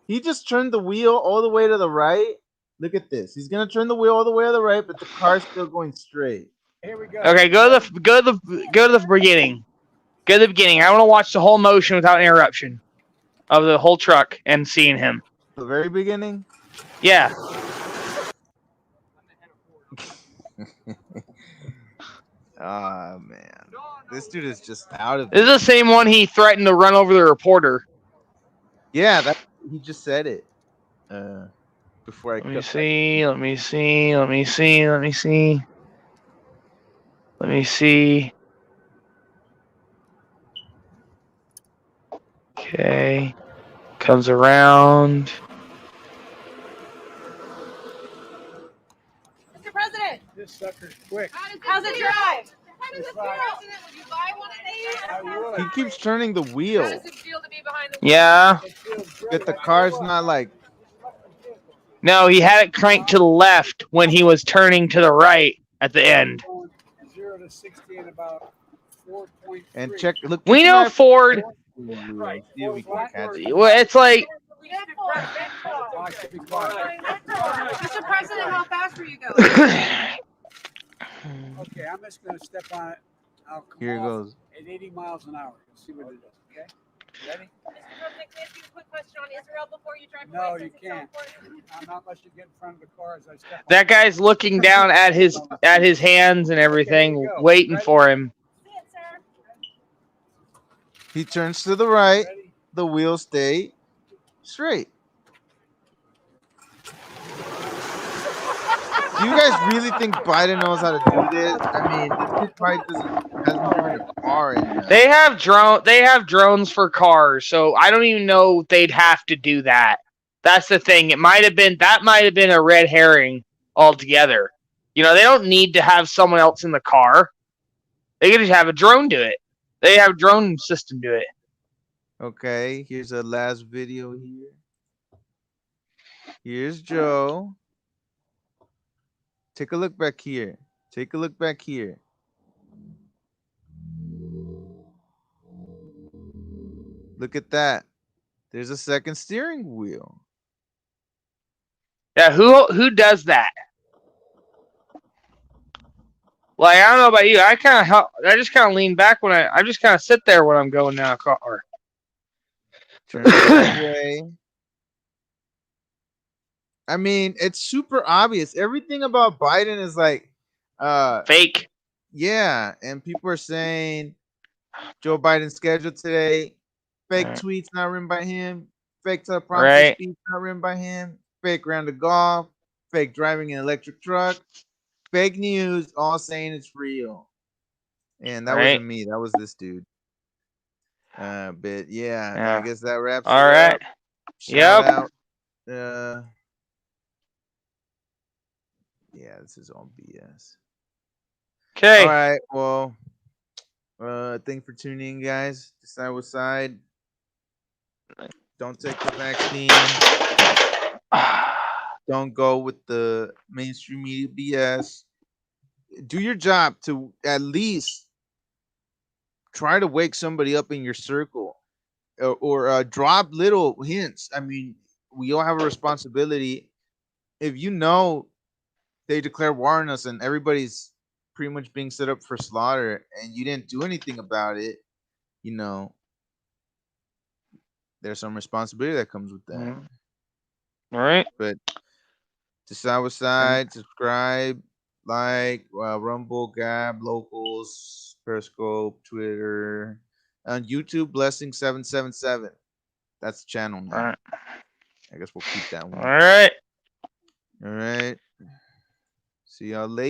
He just turned the wheel all the way to the right. Look at this. He's gonna turn the wheel all the way to the right, but the car's still going straight. Here we go. Okay, go to the beginning. Go to the beginning. I want to watch the whole motion without interruption of the whole truck and seeing him. The very beginning? Yeah. Ah man. This dude is just out of This is the same one he threatened to run over the reporter. Yeah, he just said it. Before I Let me see. Let me see. Okay. Comes around. Mr. President. This sucker's quick. How's it drive? Would you buy one of these? He keeps turning the wheel. How does it feel to be behind the Yeah. But the car's not like. No, he had it cranked to the left when he was turning to the right at the end. 0 to 60 in about 4.3. And check. Look. We know Ford. Right. Well, it's like. Mr. President, how fast were you going? Okay, I'm just going to step on it. I'll come Here it off goes. at 80 miles an hour. See what it does, okay? Ready? Mr. President, can I ask you a quick question on Israel before you drive No, away? you can't. Not unless you get in front of the car as I step on That guy's looking down at his hands and everything, waiting for him. He turns to the right. The wheels stay straight. Do you guys really think Biden knows how to do this? I mean, this kid probably hasn't driven a car in. They have drones for cars, so I don't even know they'd have to do that. That's the thing. That might have been a red herring altogether. You know, they don't need to have someone else in the car. They can just have a drone do it. They have a drone system do it. Okay, here's a last video here. Here's Joe. Take a look back here. Take a look back here. Look at that. There's a second steering wheel. Yeah, who does that? Like, I don't know about you. I just kind of lean back when I just kind of sit there when I'm going down a car. Turn that way. I mean, it's super obvious. Everything about Biden is like fake. Yeah, and people are saying Joe Biden's schedule today, fake tweets not written by him, fake teleprompter speech not written by him, fake round of golf, fake driving an electric truck, fake news, all saying it's real. And that wasn't me. That was this dude. But yeah, I guess that wraps it up. Shout out. Yeah, this is all BS. Okay. All right. Well, thanks for tuning in, guys. Decide what side. Don't take the vaccine. Don't go with the mainstream media BS. Do your job to at least try to wake somebody up in your circle, or drop little hints. I mean, we all have a responsibility. If you know they declare war on us and everybody's pretty much being set up for slaughter and you didn't do anything about it, you know, there's some responsibility that comes with that. All right. But decide what side, subscribe, like Rumble, Gab, Locals, Periscope, Twitter, on YouTube. Blessing 777. That's the channel now. All right. I guess we'll keep that one. All right. All right. See y'all later.